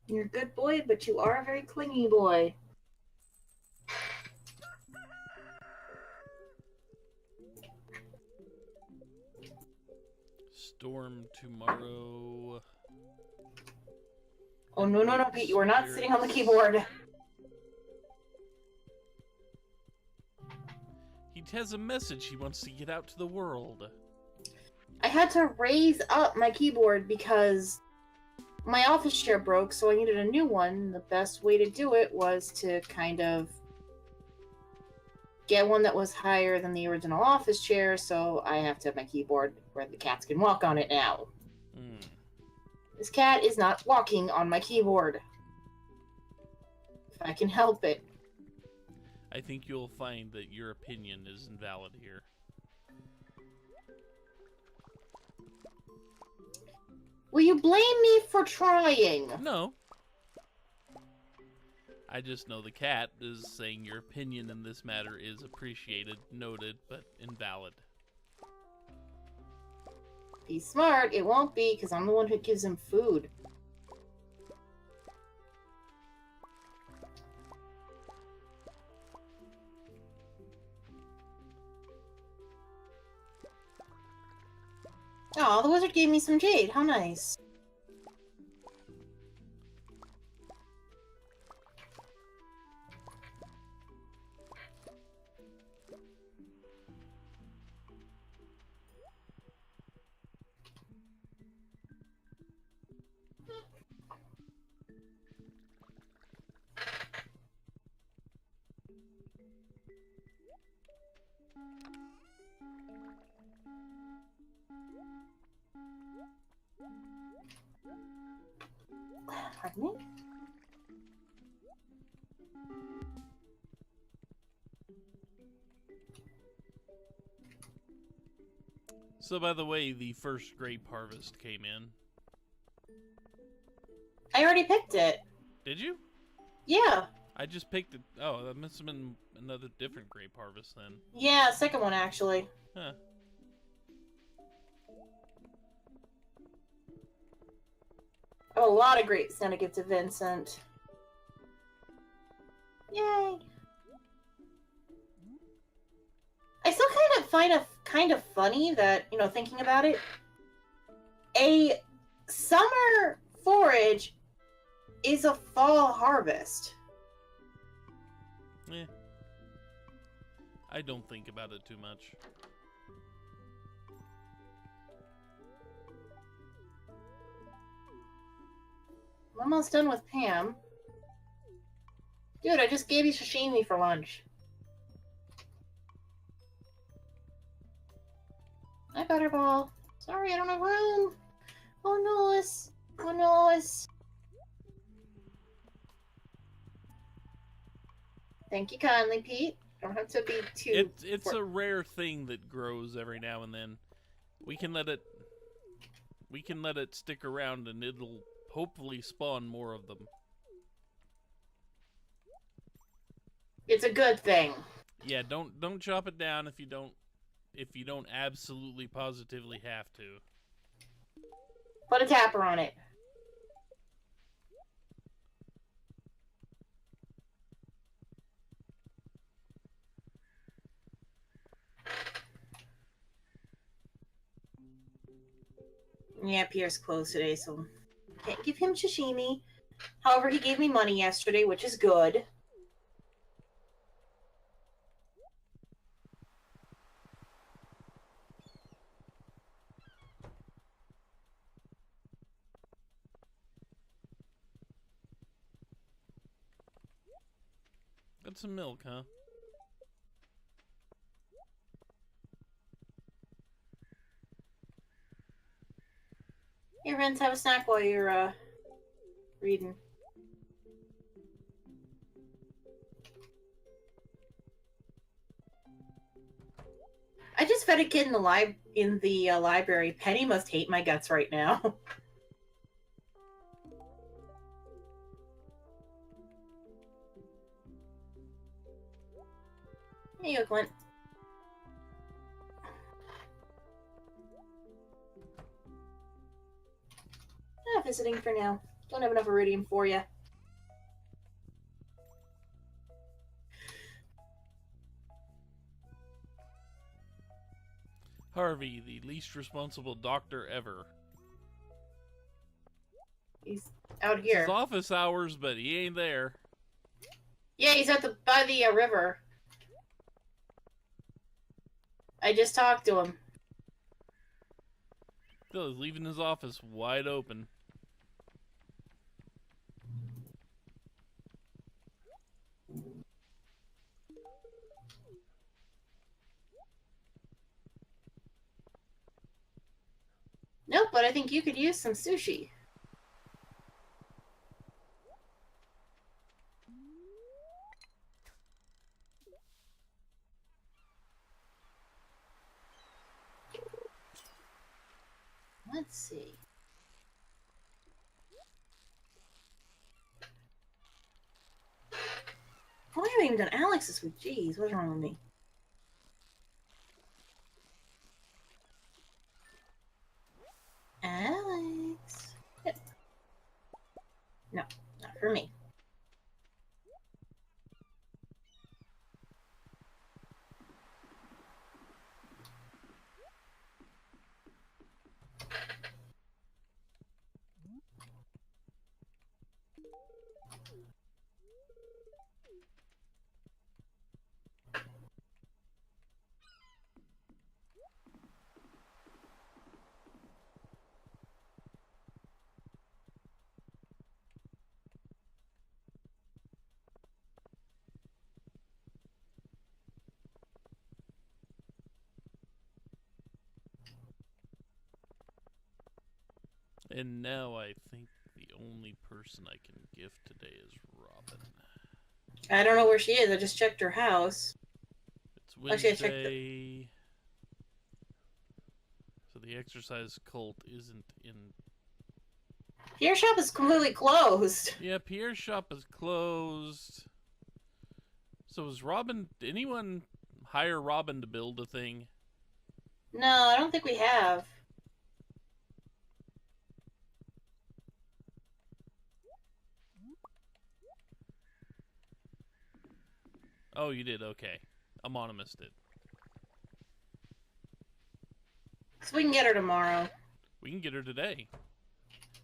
You're a good boy, but you are a very clingy boy. Storm tomorrow. Oh, no, Pete, you are not sitting on the keyboard. He has a message he wants to get out to the world. I had to raise up my keyboard because my office chair broke, so I needed a new one. The best way to do it was to kind of get one that was higher than the original office chair, so I have to have my keyboard where the cats can walk on it now. This cat is not walking on my keyboard. If I can help it. I think you'll find that your opinion is invalid here. Will you blame me for trying? No. I just know the cat is saying your opinion in this matter is appreciated, noted, but invalid. Be smart. It won't be, because I'm the one who gives him food. Oh, the wizard gave me some jade. How nice. Pardon me? So, by the way, the first grape harvest came in. I already picked it. Did you? Yeah. I just picked it. Oh, that must have been another different grape harvest then. Yeah, second one, actually. Huh. Oh, a lot of grapes now to give to Vincent. Yay! I still kind of find it kind of funny that, you know, thinking about it, a summer forage is a fall harvest. Yeah. I don't think about it too much. I'm almost done with Pam. Dude, I just gave you sashimi for lunch. Hi, Butterball. Sorry, I don't have room. Oh, Nois. Oh, Nois. Thank you kindly, Pete. Don't have to be too... It's a rare thing that grows every now and then. We can let it stick around and it'll hopefully spawn more of them. It's a good thing. Yeah, don't chop it down if you don't absolutely positively have to. Put a tapper on it. Yeah, Pierre's closed today, so can't give him sashimi. However, he gave me money yesterday, which is good. Got some milk, huh? Here, Vince, have a snack while you're, reading. I just fed a kid in the library. Penny must hate my guts right now. Here you go, Clint. Visiting for now. Don't have enough iridium for you. Harvey, the least responsible doctor ever. He's out It's here. his office hours, but he ain't there. Yeah, he's by the river. I just talked to him. Still, he's leaving his office wide open. Nope, but I think you could use some sushi. Let's see. Why haven't I even done Alex this week? Jeez, what's wrong with me? Alex. Yep. No, not for me. And now I think the only person I can gift today is Robin. I don't know where she is. I just checked her house. It's Actually, I checked Wednesday. So the exercise cult isn't in. Pierre's shop is completely closed. Yeah, Pierre's shop is closed. So is Robin... Did anyone hire Robin to build a thing? No, I don't think we have. Oh, you did? Okay. Amonimus did. So we can get her tomorrow. We can get her today.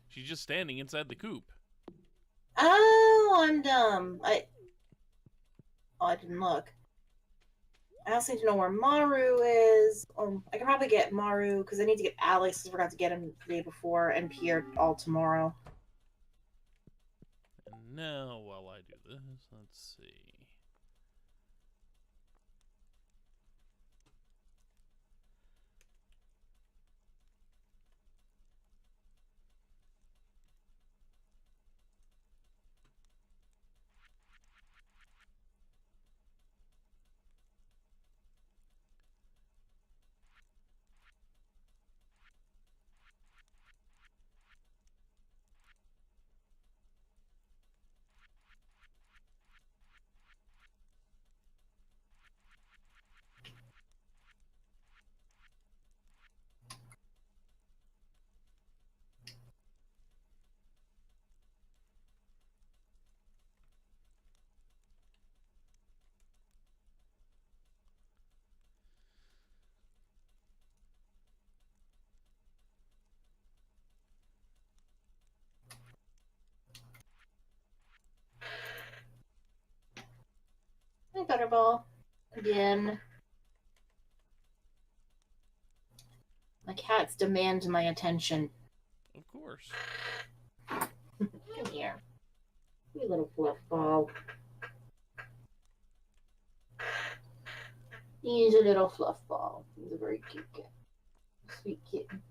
She's just standing inside the coop. Oh, I'm dumb. I didn't look. I also need to know where Maru is. Or I can probably get Maru because I need to get Alex. I forgot to get him the day before, and Pierre all tomorrow. And now, while I do this, let's see. Hi, Butterball. Again. My cats demand my attention. Of course. Come here. You little fluff ball. He's a little fluff ball. He's a very cute cat. Sweet kitten.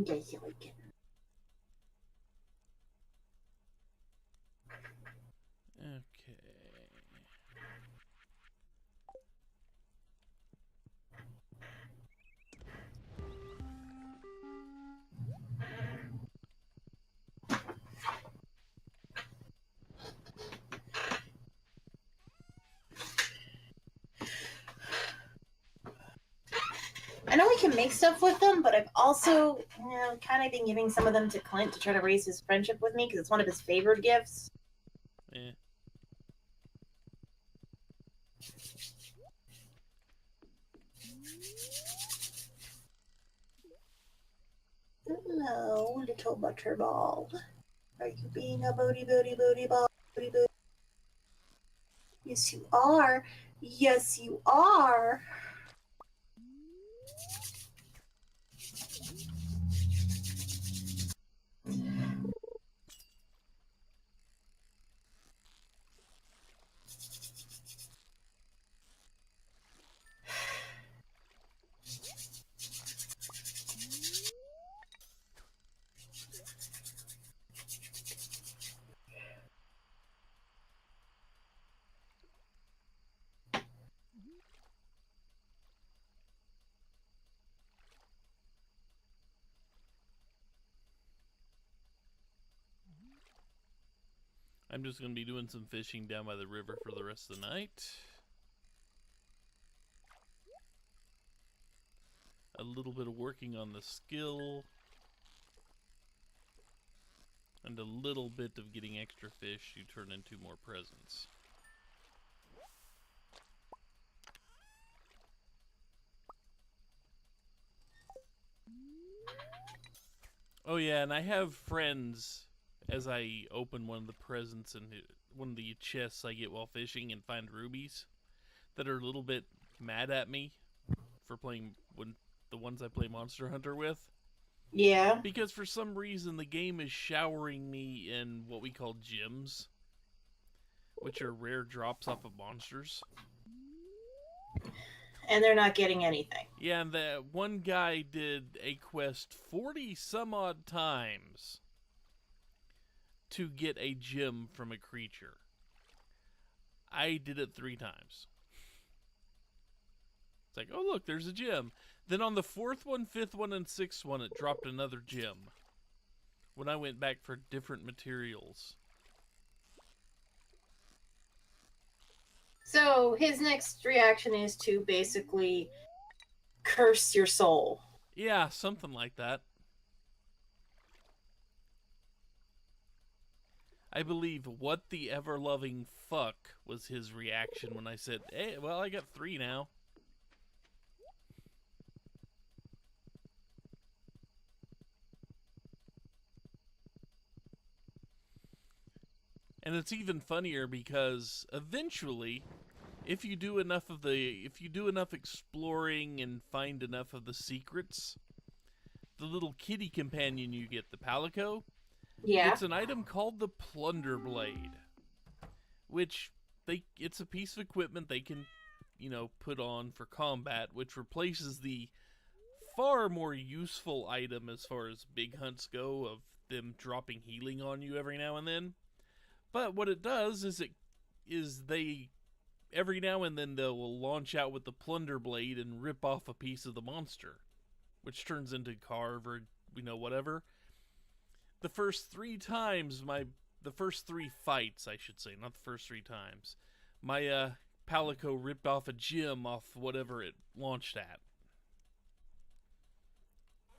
Okay, silly kitten. Okay. I know we can make stuff with them, but I've also, kind of been giving some of them to Clint to try to raise his friendship with me because it's one of his favorite gifts. Eh. Hello, little butterball. Are you being a booty ball? Booty booty. Yes, you are. Yes, you are. I'm just going to be doing some fishing down by the river for the rest of the night. A little bit of working on the skill. And a little bit of getting extra fish to turn into more presents. Oh yeah, and I have friends, as I open one of the presents and one of the chests I get while fishing and find rubies, that are a little bit mad at me for playing the ones I play Monster Hunter with. Yeah. Because for some reason the game is showering me in what we call gems, which are rare drops off of monsters. And they're not getting anything. Yeah, and that one guy did a quest 40 some odd times to get a gem from a creature. I did it 3 times. It's like, oh look, there's a gem. Then on the 4th one, 5th one, and 6th one, it dropped another gem. When I went back for different materials. So his next reaction is to basically curse your soul. Yeah, something like that. I believe what the ever-loving fuck was his reaction when I said, hey, well, I got 3 now. And it's even funnier because eventually, if you do enough exploring and find enough of the secrets, the little kitty companion you get, the Palico, gets an item called the Plunder Blade, which it's a piece of equipment they can, put on for combat, which replaces the far more useful item as far as big hunts go of them dropping healing on you every now and then. But what it does is they every now and then they will launch out with the Plunder Blade and rip off a piece of the monster, which turns into carve or whatever. The first 3 times the first 3 fights, I should say, not the first 3 times, my Palico ripped off a gem off whatever it launched at.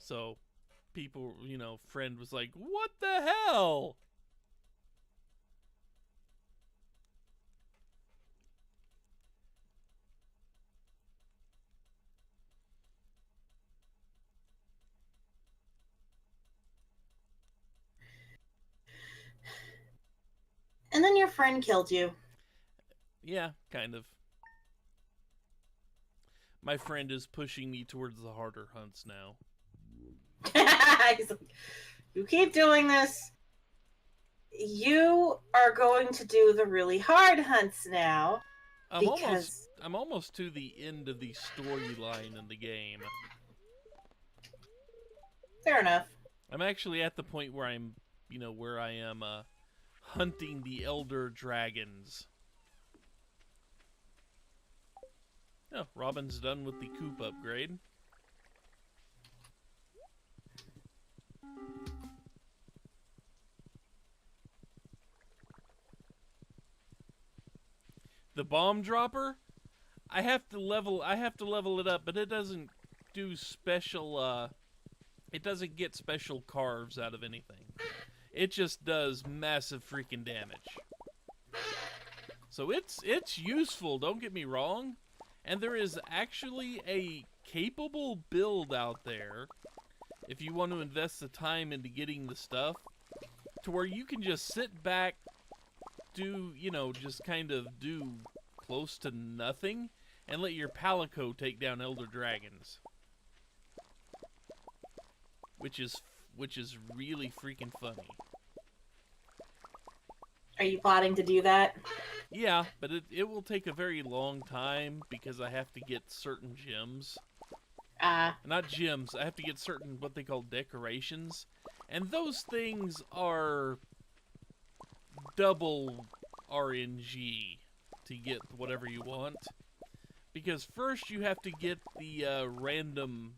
So people, friend was like, "What the hell?" And then your friend killed you. Yeah, kind of. My friend is pushing me towards the harder hunts now. He's like, you keep doing this. You are going to do the really hard hunts now. I'm almost to the end of the storyline in the game. Fair enough. I'm actually at the point where where I am hunting the elder dragons. Oh, Robin's done with the coop upgrade. The bomb dropper, I have to level it up, but it doesn't do special, it doesn't get special carves out of anything. It just does massive freaking damage. So it's useful, don't get me wrong. And there is actually a capable build out there, if you want to invest the time into getting the stuff, to where you can just sit back, do, you know, just kind of do close to nothing, and let your Palico take down Elder Dragons. Which is really freaking funny. Are you plotting to do that? Yeah, but it will take a very long time because I have to get certain gems. Not gems, I have to get certain what they call decorations. And those things are double RNG to get whatever you want. Because first you have to get the random...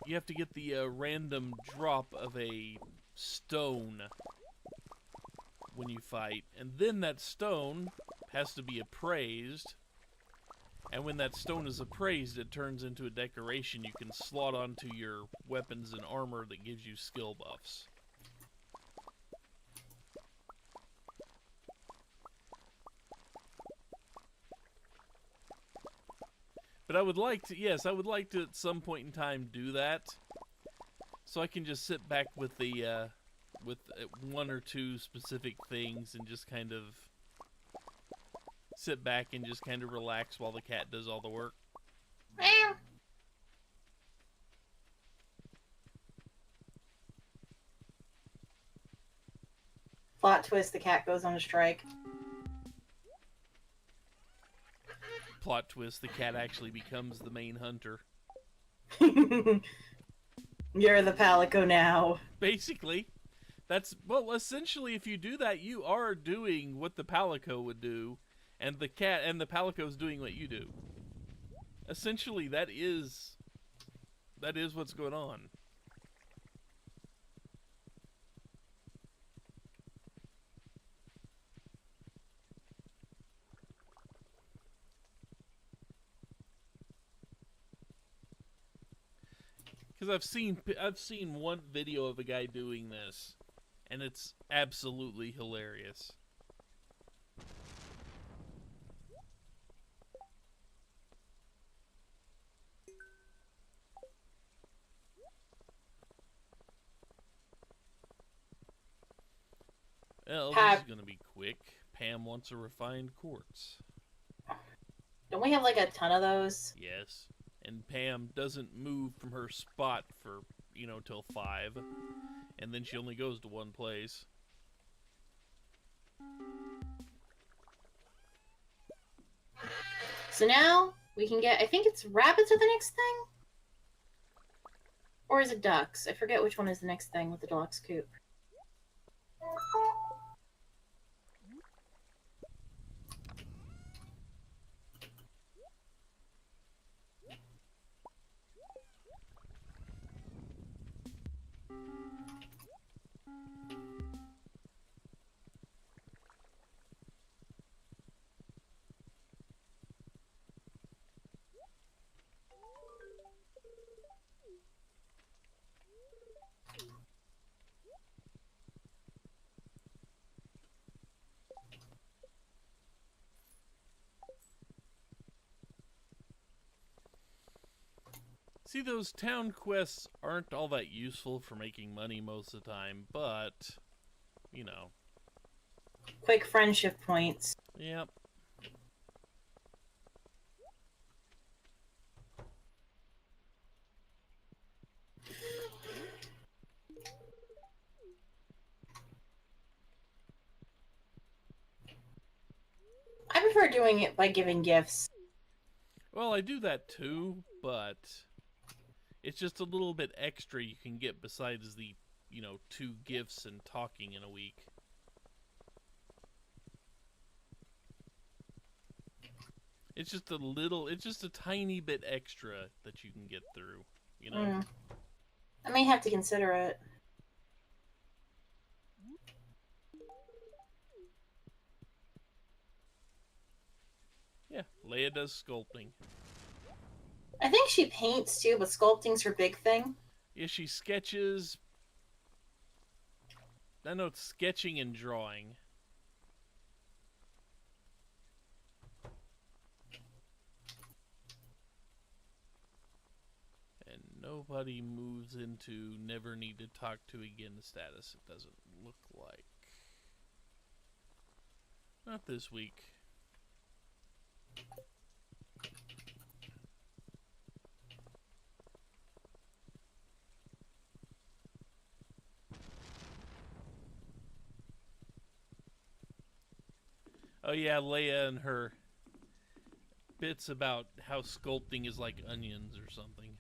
You have to get the random drop of a stone when you fight, and then that stone has to be appraised, and when that stone is appraised, it turns into a decoration you can slot onto your weapons and armor that gives you skill buffs. But I would like to, yes, I would like to at some point in time do that, so I can just sit back with the, with one or two specific things and just kind of sit back and just kind of relax while the cat does all the work. Meow. Plot twist, the cat goes on a strike. Plot twist, the cat actually becomes the main hunter. You're the Palico now. Basically. That's, well, essentially, if you do that, you are doing what the Palico would do, and the cat and the Palico's doing what you do. Essentially, that is what's going on. Because I've seen one video of a guy doing this, and it's absolutely hilarious. Well, this is going to be quick. Pam wants a refined quartz. Don't we have like a ton of those? Yes. And Pam doesn't move from her spot for, you know, till 5. And then she only goes to one place. So now we can get, I think it's rabbits are the next thing? Or is it ducks? I forget which one is the next thing with the deluxe coop. See, those town quests aren't all that useful for making money most of the time, but, you know. Quick friendship points. Yep. I prefer doing it by giving gifts. Well, I do that too, but it's just a little bit extra you can get besides the, you know, 2 gifts and talking in a week. It's just a little, it's just a tiny bit extra that you can get through, you know? I may have to consider it. Yeah, Leia does sculpting. I think she paints too, but sculpting's her big thing. Yeah, she sketches. I know it's sketching and drawing. And nobody moves into never need to talk to again status, it doesn't look like. Not this week. Oh yeah, Leia and her bits about how sculpting is like onions or something.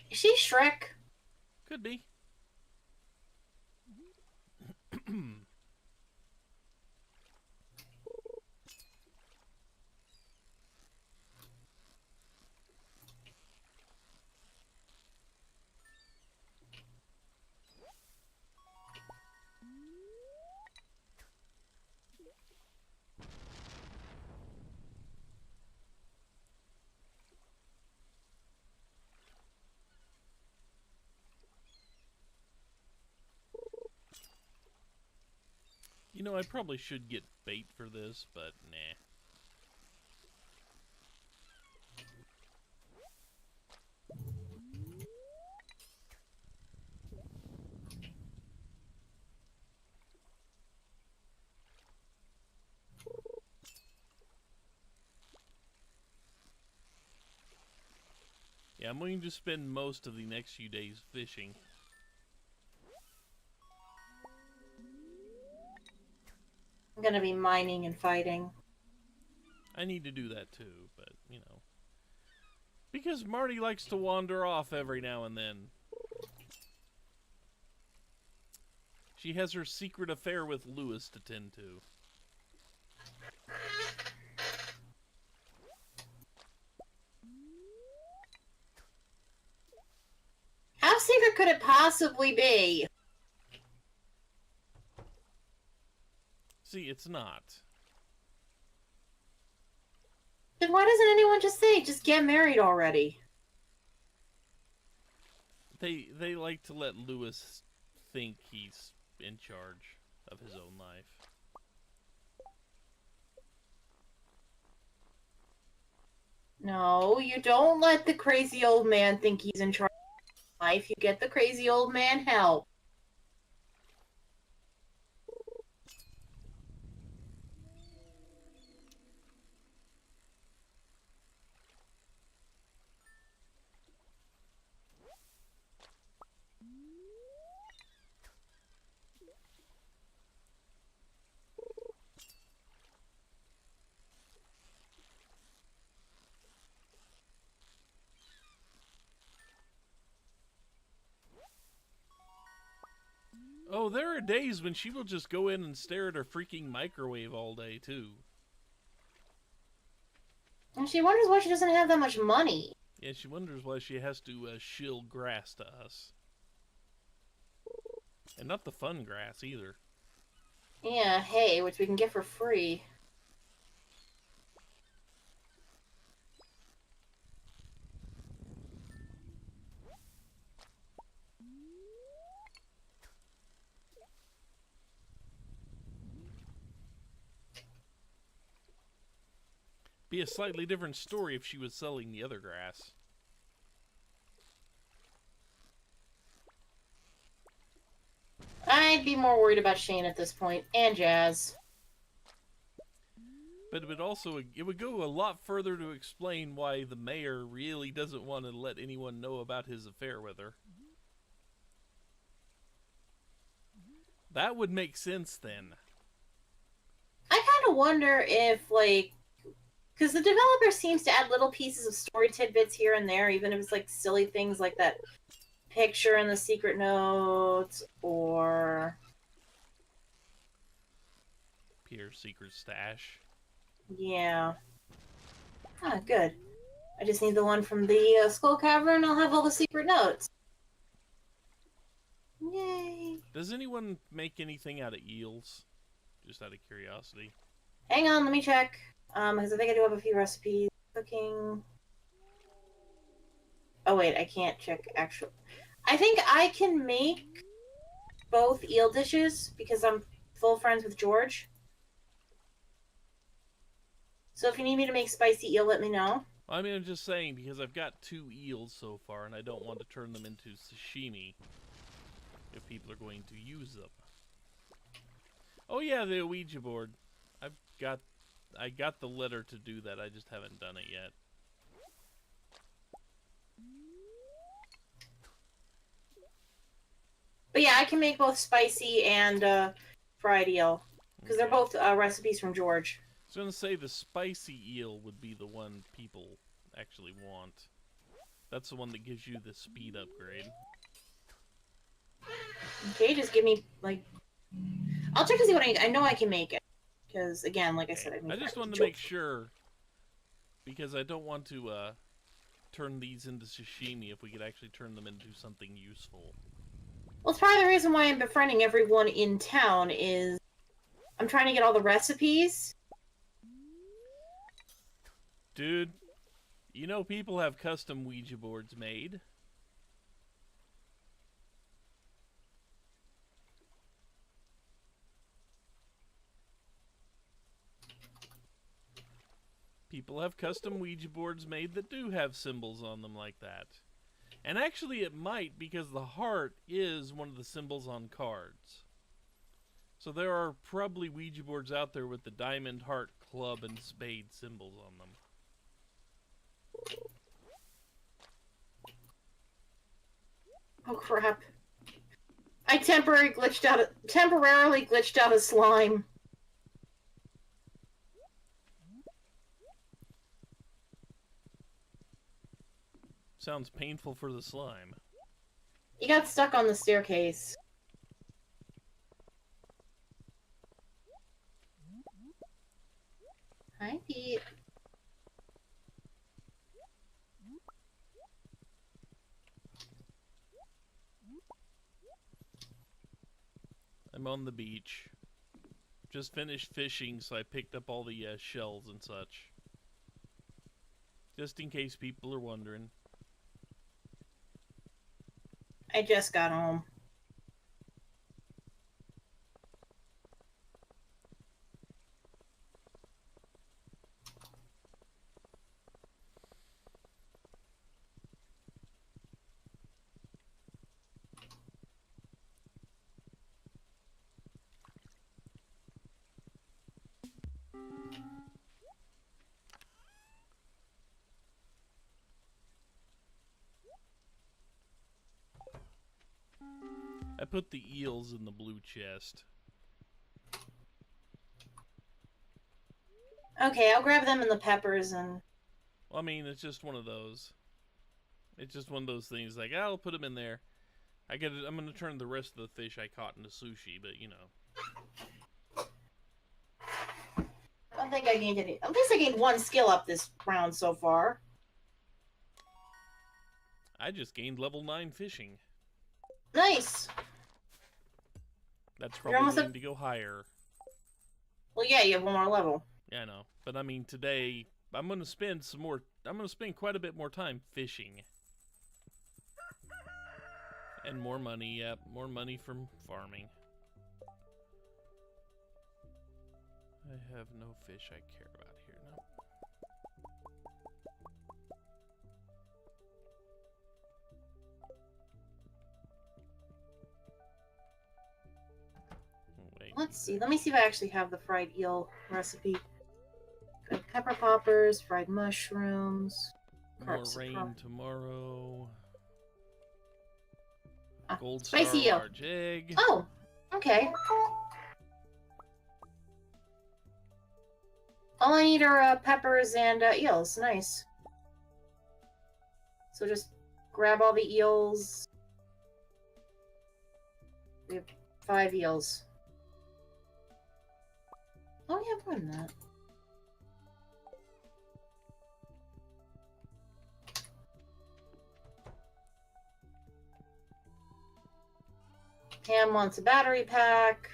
Is she Shrek? Could be. You know, I probably should get bait for this, but nah. Yeah, I'm going to spend most of the next few days fishing. I'm gonna be mining and fighting. I need to do that too, but, you know. Because Marty likes to wander off every now and then. She has her secret affair with Lewis to tend to. How secret could it possibly be? See, it's not. Then why doesn't anyone just say, just get married already? They like to let Lewis think he's in charge of his own life. No, you don't let the crazy old man think he's in charge of life. You get the crazy old man help. Oh, there are days when she will just go in and stare at her freaking microwave all day, too. And she wonders why she doesn't have that much money. Yeah, she wonders why she has to shill grass to us. And not the fun grass, either. Yeah, hay, which we can get for free. Be a slightly different story if she was selling the other grass. I'd be more worried about Shane at this point, and Jazz. But it would go a lot further to explain why the mayor really doesn't want to let anyone know about his affair with her. That would make sense then. I kind of wonder if, like, because the developer seems to add little pieces of story tidbits here and there, even if it's like silly things like that picture in the secret notes, or Pierre's secret stash. Yeah. Ah, good. I just need the one from the Skull Cavern. I'll have all the secret notes. Yay. Does anyone make anything out of eels? Just out of curiosity. Hang on, let me check. Because I think I do have a few recipes. cooking. Oh wait, I can't check actual. I think I can make both eel dishes because I'm full friends with George. So if you need me to make spicy eel, let me know. I mean, I'm just saying because I've got 2 eels so far, and I don't want to turn them into sashimi if people are going to use them. Oh yeah, the Ouija board. I got the letter to do that. I just haven't done it yet. But yeah, I can make both spicy and fried eel because they're both recipes from George. I was gonna say the spicy eel would be the one people actually want. That's the one that gives you the speed upgrade. Okay, just give me like. I'll check to see what I know I can make it because again, like I said, I just wanted to make sure because I don't want to turn these into sashimi if we could actually turn them into something useful. Well, it's part of the reason why I'm befriending everyone in town is I'm trying to get all the recipes. Dude, you know people have custom Ouija boards made. People have custom Ouija boards made that do have symbols on them like that. And actually it might, because the heart is one of the symbols on cards. So there are probably Ouija boards out there with the diamond, heart, club, and spade symbols on them. Oh crap. I temporarily glitched out a slime. Sounds painful for the slime. He got stuck on the staircase. Hi, Pete. I'm on the beach. Just finished fishing, so I picked up all the shells and such. Just in case people are wondering. I just got home. I put the eels in the blue chest. Okay, I'll grab them and the peppers and... Well, I mean, it's just one of those. It's just one of those things, like, I'll put them in there. I'm going to turn the rest of the fish I caught into sushi, but, you know. I don't think I gained any... At least I gained 1 skill up this round so far. I just gained level 9 fishing. Nice! That's probably going to go higher. Well, yeah, you have 1 more level. Yeah, I know. But, I mean, today, I'm going to spend quite a bit more time fishing. And more money, yep. More money from farming. I have no fish I care about here now. Wait. Let's see. Let me see if I actually have the fried eel recipe. Good pepper poppers, fried mushrooms. More rain tomorrow. Gold spicy star large egg. Oh, okay. All I need are peppers and eels. Nice. So just grab all the eels. We have 5 eels. Oh, yeah, more than that. Pam wants a battery pack.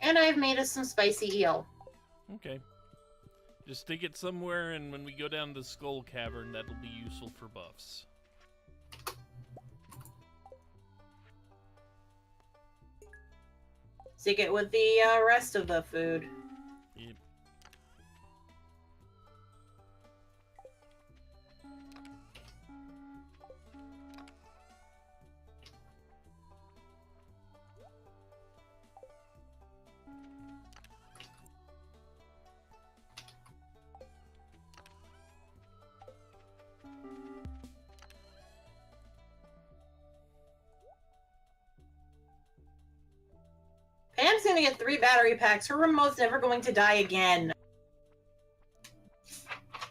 And I've made us some spicy eel. Okay. Just stick it somewhere, and when we go down to the Skull Cavern, that'll be useful for buffs. Stick it with the rest of the food. Yep. Pam's gonna get 3 battery packs. Her remote's never going to die again.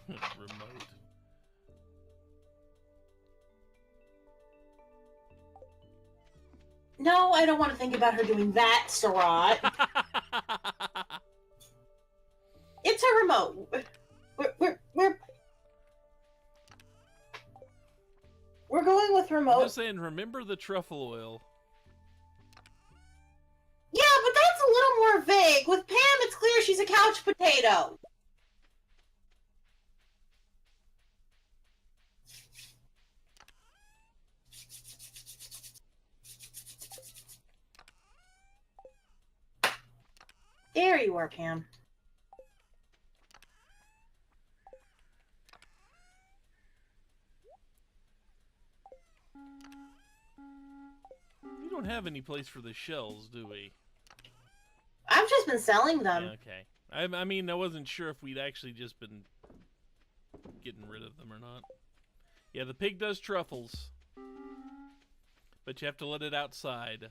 Remote. No, I don't want to think about her doing that, Sarat. It's her remote. We're going with remote. I'm just saying, remember the truffle oil. Yeah, but that's a little more vague. With Pam, it's clear she's a couch potato. There you are, Pam. We don't have any place for the shells, do we? I've just been selling them. Yeah, okay. I mean, I wasn't sure if we'd actually just been getting rid of them or not. Yeah, the pig does truffles. But you have to let it outside.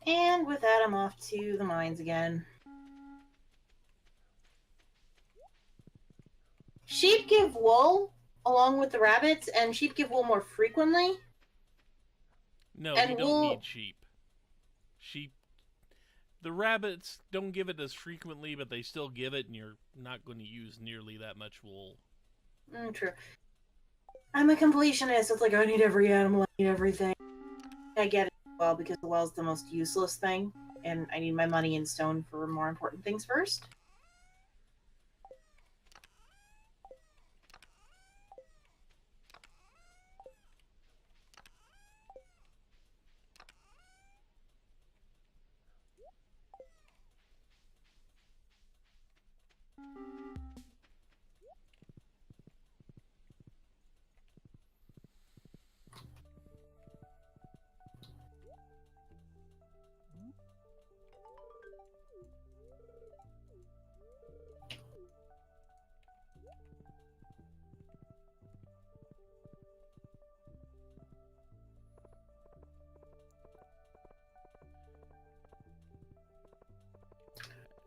And with that, I'm off to the mines again. Sheep give wool along with the rabbits, and sheep give wool more frequently. No, and you don't need sheep. Sheep... The rabbits don't give it as frequently, but they still give it, and you're not going to use nearly that much wool. True. I'm a completionist. It's like, I need every animal, I need everything. I get it well, because the well's the most useless thing, and I need my money in stone for more important things first.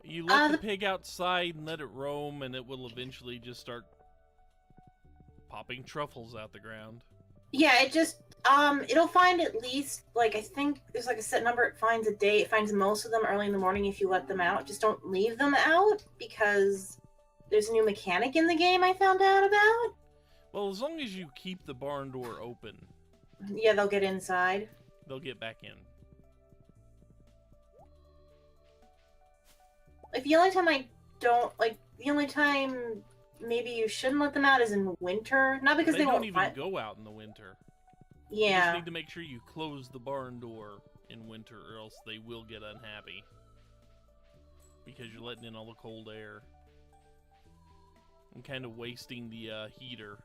You let the pig outside and let it roam, and it will eventually just start popping truffles out the ground. Yeah, it just, it'll find at least, like, I think there's like a set number it finds a day. It finds most of them early in the morning if you let them out. Just don't leave them out, because there's a new mechanic in the game I found out about. Well, as long as you keep the barn door open. Yeah, they'll get inside. They'll get back in. Like, the only time I don't, like, the only time maybe you shouldn't let them out is in winter. Not because they don't won't even go out in the winter. Yeah. You just need to make sure you close the barn door in winter, or else they will get unhappy. Because you're letting in all the cold air. And kind of wasting the heater.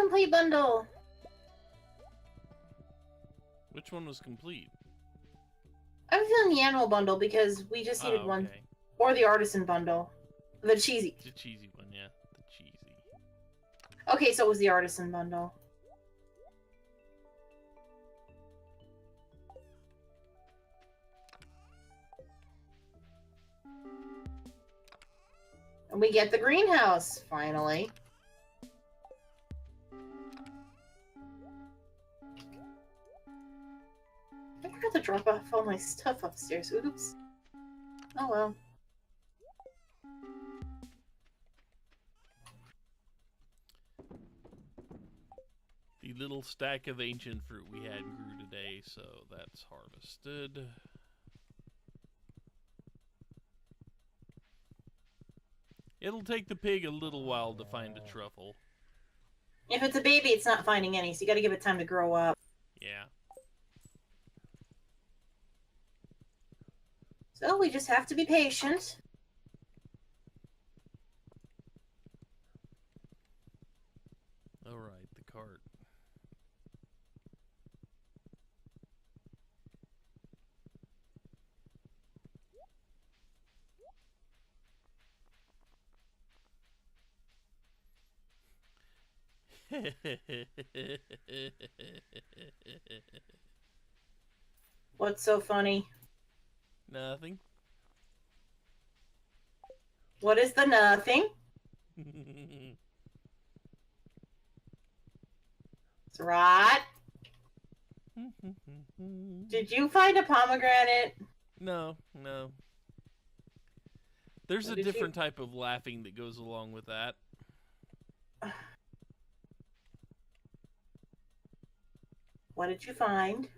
complete bundle. Which one was complete? I'm feeling the annual bundle because we just needed one. Or the artisan bundle. The cheesy. The cheesy one, yeah. The cheesy. Okay, so it was the artisan bundle. And we get the greenhouse, finally. I forgot to drop off all my stuff upstairs. Oops. Oh well. The little stack of ancient fruit we had grew today, so that's harvested. It'll take the pig a little while to find a truffle. If it's a baby, it's not finding any, so you gotta give it time to grow up. Yeah. So we just have to be patient. Alright, the cart. What's so funny? Nothing. What is the nothing? It's right. Did you find a pomegranate? No, no. There's a different type of laughing that goes along with that. What did you find?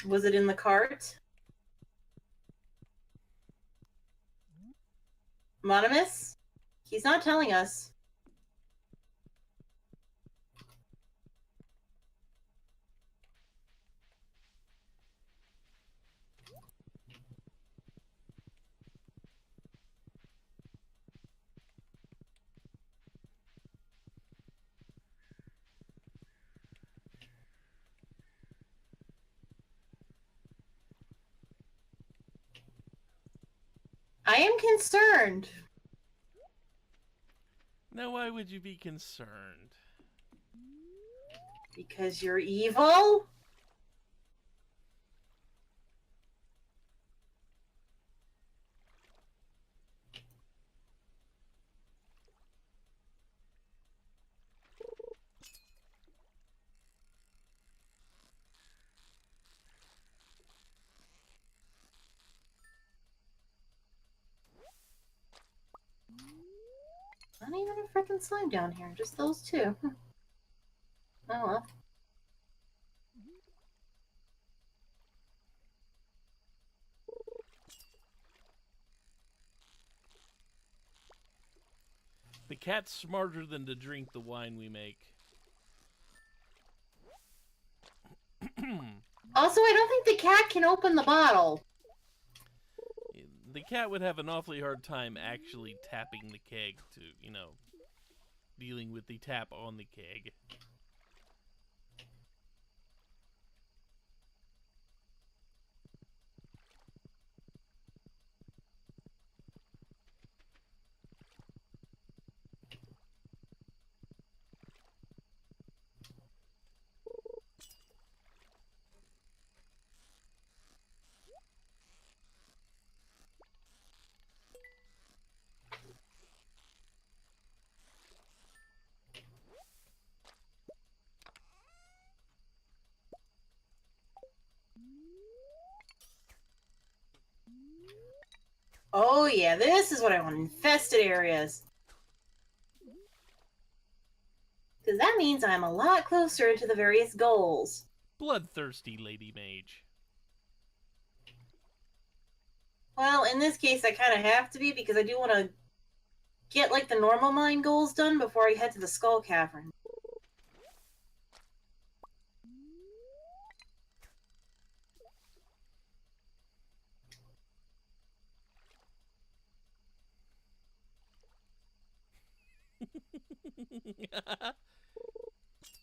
Was it in the cart? Amonimus? He's not telling us. I am concerned. Now, why would you be concerned? Because you're evil? Not even a freaking slime down here, just those two. Oh well. The cat's smarter than to drink the wine we make. Also, I don't think the cat can open the bottle. The cat would have an awfully hard time actually tapping the keg to, you know, dealing with the tap on the keg. Oh yeah, this is what I want, infested areas. Because that means I'm a lot closer to the various goals. Bloodthirsty LadyMage. Well, in this case, I kind of have to be, because I do want to get, like, the normal mine goals done before I head to the Skull Cavern.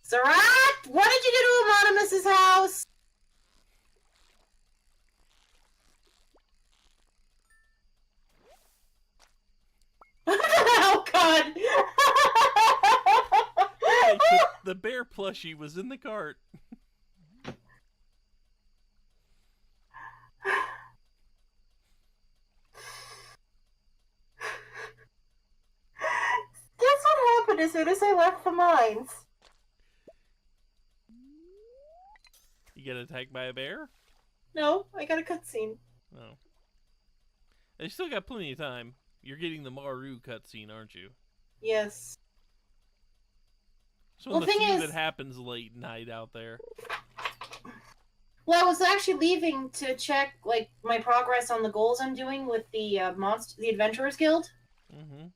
Zerat, what did you do to Amonimus's house? Oh God! The bear plushie was in the cart. Guess what happened as soon as I left the mines? You get attacked by a bear? No, I got a cutscene. Oh. They still got plenty of time. You're getting the Maru cutscene, aren't you? Yes. So the thing that happens late night out there. Well, I was actually leaving to check like my progress on the goals I'm doing with the the Adventurers Guild. Mm-hmm.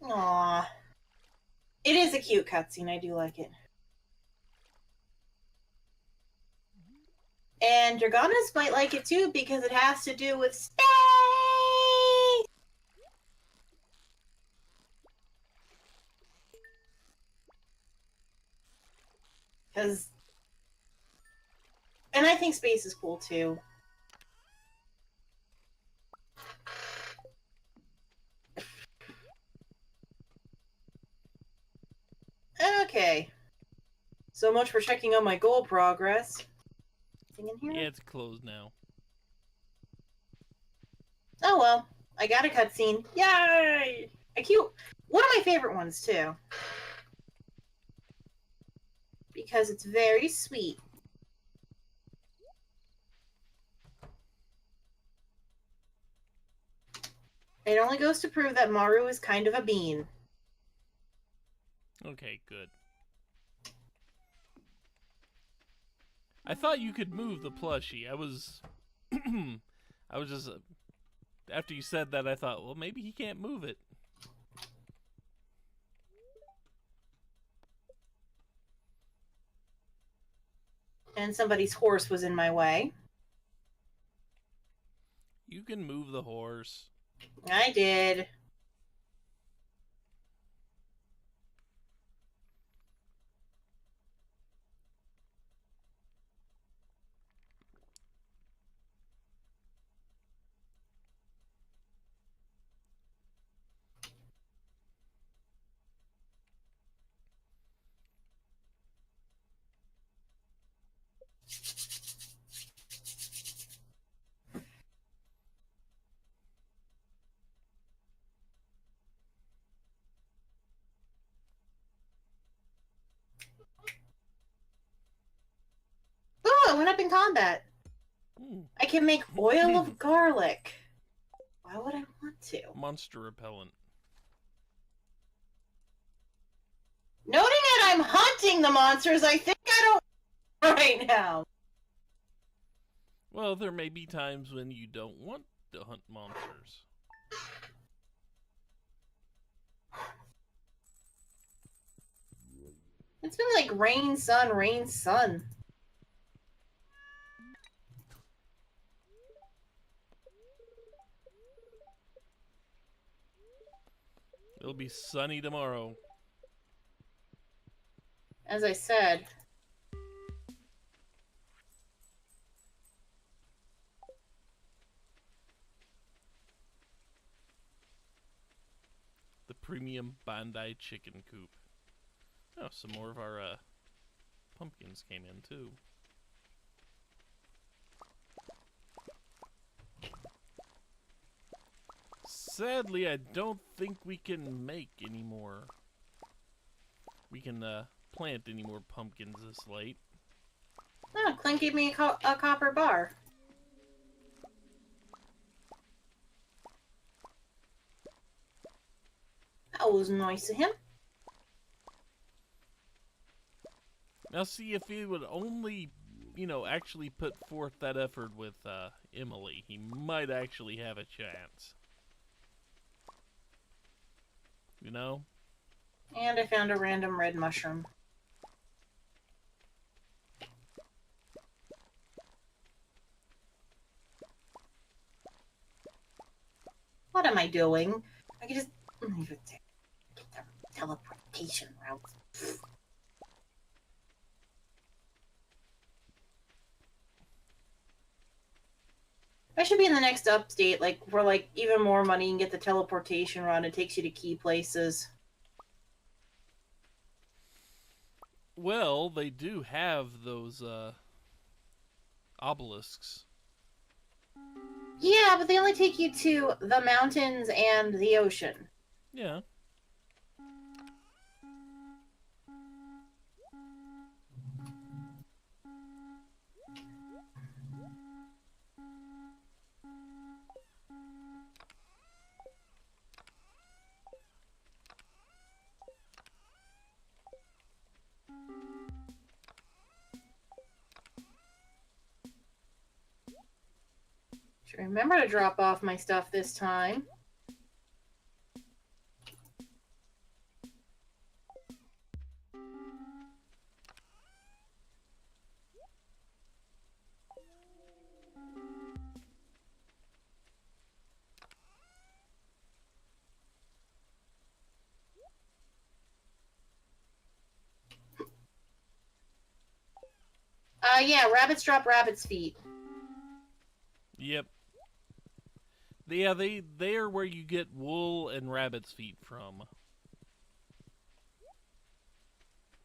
Aww. It is a cute cutscene. I do like it. And Dragonis might like it too because it has to do with space! And I think space is cool too. Okay. So much for checking on my goal progress. Anything in here? Yeah, it's closed now. Oh well. I got a cutscene. Yay! A cute... One of my favorite ones, too. Because it's very sweet. It only goes to prove that Maru is kind of a bean. Okay, good. I thought you could move the plushie. I was just... after you said that, I thought, well, maybe he can't move it. And somebody's horse was in my way. You can move the horse. I did. Oh, I went up in combat. I can make oil of garlic. Why would I want to? Monster repellent. Noting that I'm hunting the monsters, I think I don't right now. Well, there may be times when you don't want to hunt monsters. It's been like rain, sun, rain, sun. It'll be sunny tomorrow. As I said. The premium Bandai chicken coop. Oh, some more of our pumpkins came in too. Sadly, I don't think we can make any more. We can plant any more pumpkins this late. Oh, Clint gave me a copper bar. That was nice of him. Now see, if he would only actually put forth that effort with Emily, he might actually have a chance. You know? And I found a random red mushroom. What am I doing? I can just get the teleportation route. I should be in the next update, like, where, like, even more money and get the teleportation run. It takes you to key places. Well, they do have those, obelisks. Yeah, but they only take you to the mountains and the ocean. Yeah. Should remember to drop off my stuff this time. Yeah, rabbits drop rabbits' feet. Yep. Yeah, they are where you get wool and rabbit's feet from.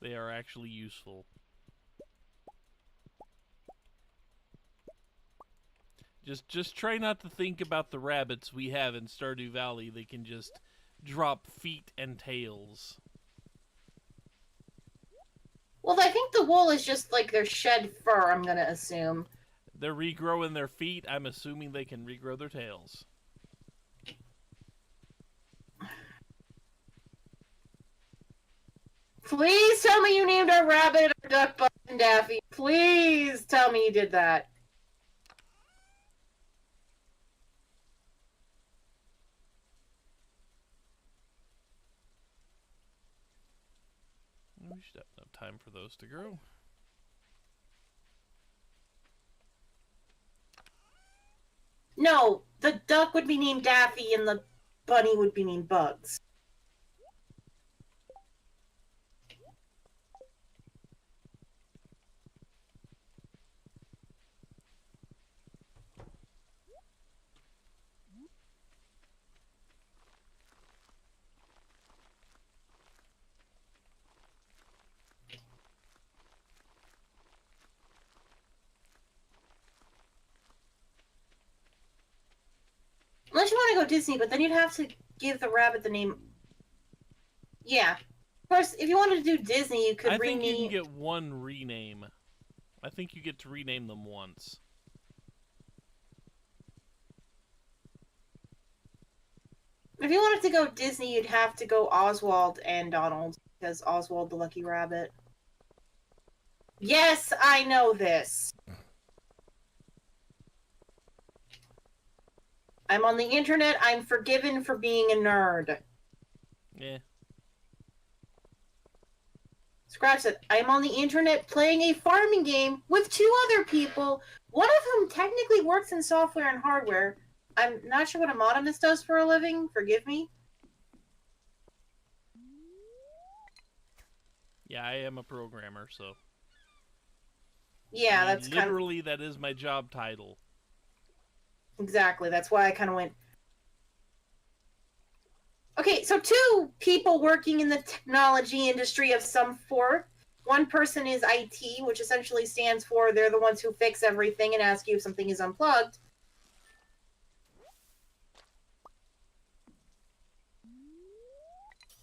They are actually useful. Just try not to think about the rabbits we have in Stardew Valley. They can just drop feet and tails. Well, I think the wool is just like their shed fur, I'm gonna assume. They're regrowing their feet. I'm assuming they can regrow their tails. Please tell me you named our rabbit or duck button Daffy. Please tell me you did that. We should have enough time for those to grow. No, the duck would be named Daffy and the bunny would be named Bugs. Unless you want to go Disney, but then you'd have to give the rabbit the name. Yeah. Of course, if you wanted to do Disney, you could rename. I think you can get one rename. I think you get to rename them once. If you wanted to go Disney, you'd have to go Oswald and Donald, because Oswald the Lucky Rabbit. Yes, I know this. I'm on the internet. I'm forgiven for being a nerd. Yeah. Scratch that. I'm on the internet playing a farming game with 2 other people, one of whom technically works in software and hardware. I'm not sure what Amonimus does for a living. Forgive me. Yeah, I am a programmer, so. Yeah, I mean, that's kind of... literally, that is my job title. Exactly. That's why I kind of went... Okay, so 2 people working in the technology industry of some sort. One person is IT, which essentially stands for they're the ones who fix everything and ask you if something is unplugged.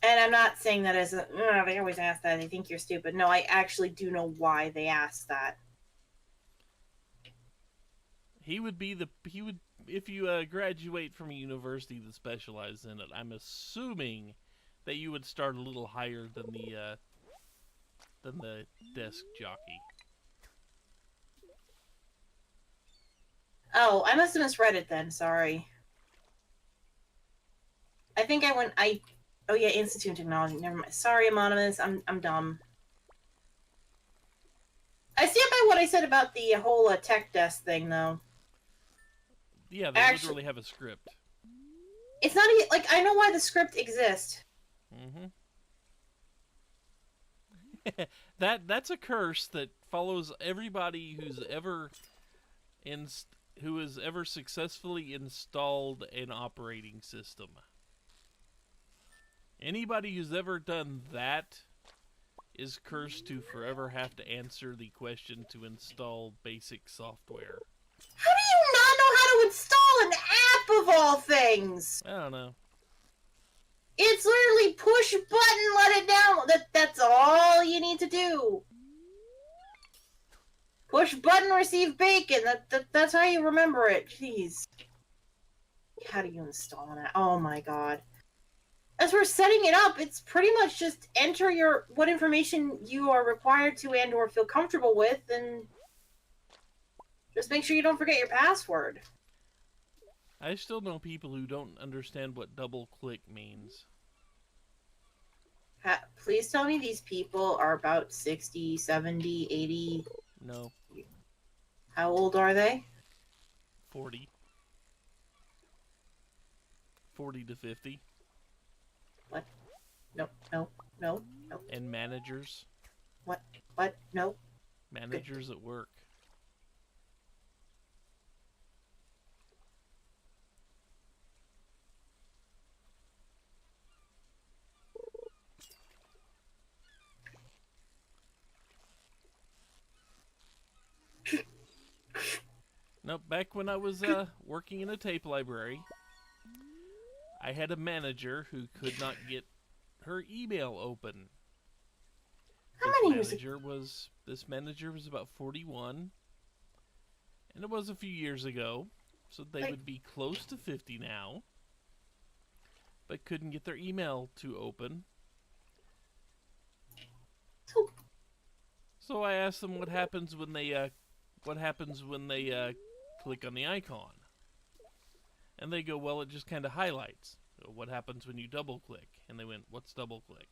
And I'm not saying that as a, they always ask that, they think you're stupid. No, I actually do know why they ask that. He would, if you graduate from a university that specializes in it, I'm assuming that you would start a little higher than the desk jockey. Oh, I must have misread it then. Sorry. I think I went. Oh yeah, Institute Technology. Never mind. Sorry, Amonimus. I'm dumb. I stand by what I said about the whole tech desk thing, though. Yeah, they literally have a script. It's not like I know why the script exists. Mm-hmm. That's a curse that follows everybody who has ever successfully installed an operating system. Anybody who's ever done that is cursed to forever have to answer the question to install basic software. How do you not know how to install an app of all things? I don't know. It's literally push button, let it down. That's all you need to do. Push button, receive bacon. That's how you remember it. Jeez. How do you install an app? Oh my god. As we're setting it up, it's pretty much just enter what information you are required to and or feel comfortable with, and just make sure you don't forget your password. I still know people who don't understand what double click means. Please tell me these people are about 60, 70, 80. No. How old are they? 40. 40 to 50. What? Nope, nope, nope, nope. And managers. What? Nope. Managers at work. Nope, back when I was working in a tape library, I had a manager who could not get her email open. How many years ago? This manager was about 41, and it was a few years ago, so they would be close to 50 now, but couldn't get their email to open. So I asked them what happens when they click on the icon. And they go, well, it just kind of highlights. So what happens when you double click? And they went, what's double click?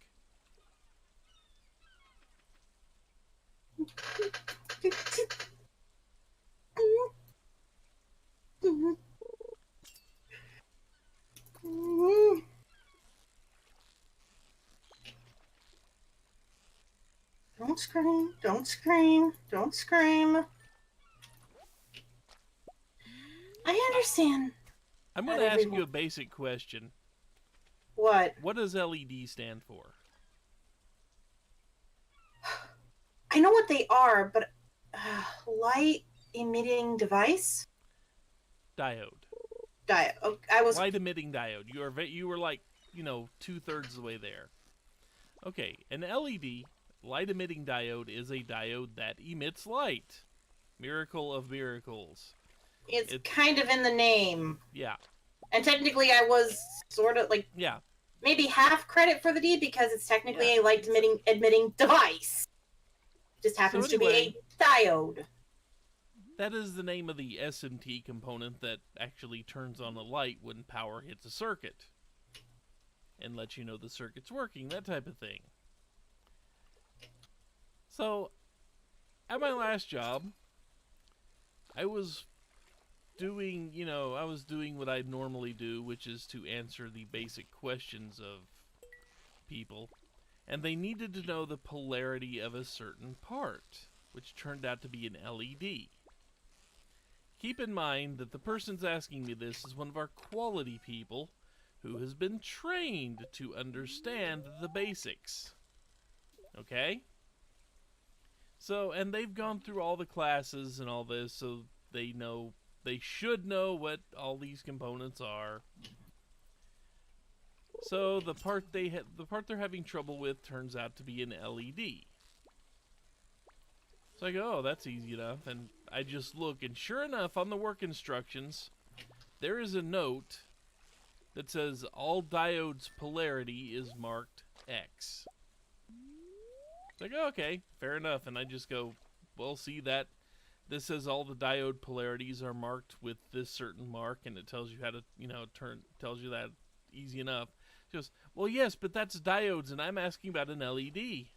Don't scream, don't scream, don't scream. I understand. I'm going to ask you a basic question. What? What does LED stand for? I know what they are, but light emitting device? Diode. Oh, I was light emitting diode. You were like, 2/3 of the way there. Okay, an LED, light emitting diode, is a diode that emits light. Miracle of miracles. It's kind of in the name. Yeah. And technically I was sort of like maybe half credit for the D because it's technically a light emitting device. Just happens to be a diode. That is the name of the SMT component that actually turns on a light when power hits a circuit. And lets you know the circuit's working, that type of thing. So, at my last job, I was doing what I normally do, which is to answer the basic questions of people. And they needed to know the polarity of a certain part, which turned out to be an LED. Keep in mind that the person's asking me this is one of our quality people who has been trained to understand the basics. Okay? So, and they've gone through all the classes and all this, so they should know what all these components are. So the part they're having trouble with turns out to be an LED. So I go, oh, that's easy enough, and I just look, and sure enough, on the work instructions, there is a note that says all diodes polarity is marked X. So I go, okay, fair enough, and I just go, well, see, that this says all the diode polarities are marked with this certain mark, and it tells you how to, tells you that easy enough. She goes, well, yes, but that's diodes, and I'm asking about an LED.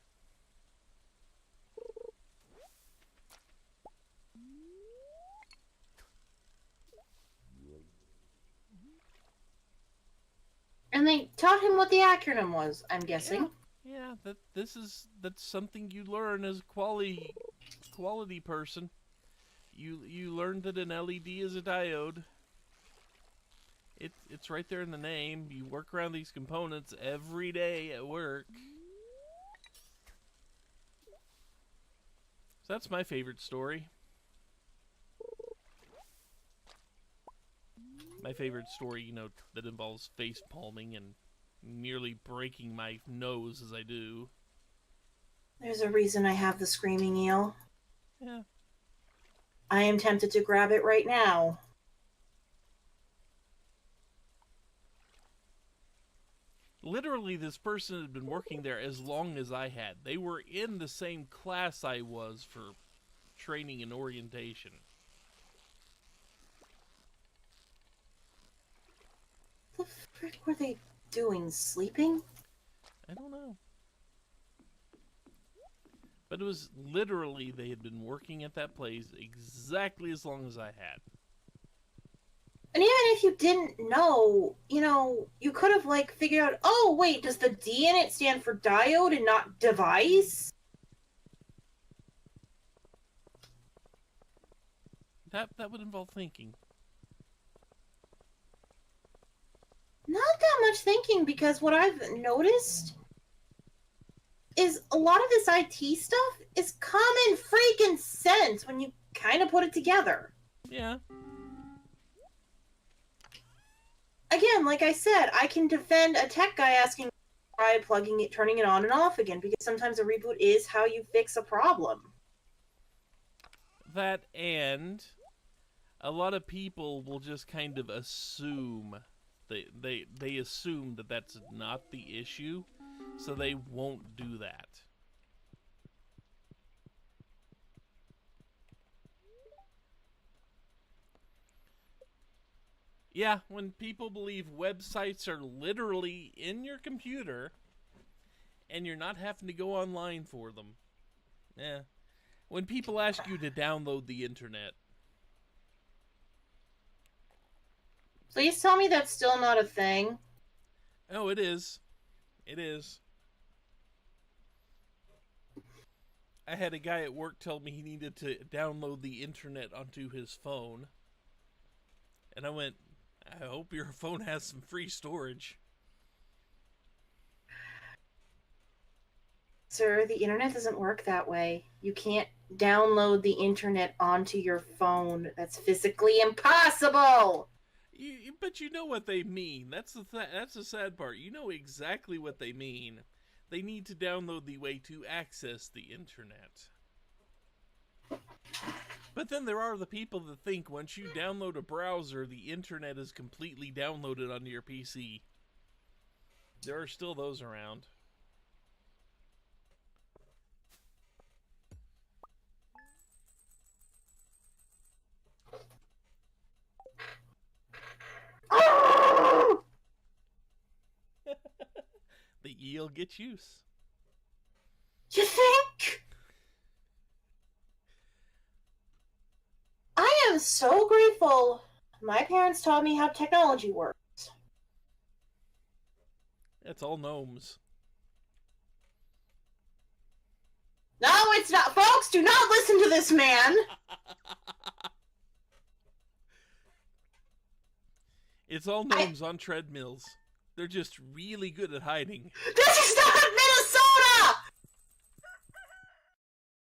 And they taught him what the acronym was, I'm guessing. Yeah, that's something you learn as a quality person. You learn that an LED is a diode. It's right there in the name. You work around these components every day at work. So that's my favorite story. My favorite story, that involves face palming and nearly breaking my nose as I do. There's a reason I have the screaming eel. Yeah. I am tempted to grab it right now. Literally, this person had been working there as long as I had. They were in the same class I was for training and orientation. What the frick were they doing? Sleeping? I don't know. But it was literally, they had been working at that place exactly as long as I had. And even if you didn't know, you could have, figured out, oh, wait, does the D in it stand for diode and not device? That would involve thinking. Not that much thinking, because what I've noticed is a lot of this IT stuff is common freaking sense when you kind of put it together. Yeah. Again, like I said, I can defend a tech guy asking try plugging it, turning it on and off again, because sometimes a reboot is how you fix a problem. That, and a lot of people will just kind of assume they assume that that's not the issue, so they won't do that. Yeah, when people believe websites are literally in your computer and you're not having to go online for them. Yeah. When people ask you to download the internet. Please tell me that's still not a thing. Oh, it is. It is. I had a guy at work tell me he needed to download the internet onto his phone. And I went, I hope your phone has some free storage. Sir, the internet doesn't work that way. You can't download the internet onto your phone. That's physically impossible! But you know what they mean. That's the sad part. You know exactly what they mean. They need to download the way to access the internet. But then there are the people that think once you download a browser, the internet is completely downloaded onto your PC. There are still those around. The eel gets use. You think? I am so grateful my parents taught me how technology works. It's all gnomes. No, it's not. Folks, do not listen to this man. It's all gnomes on treadmills. They're just really good at hiding. This is not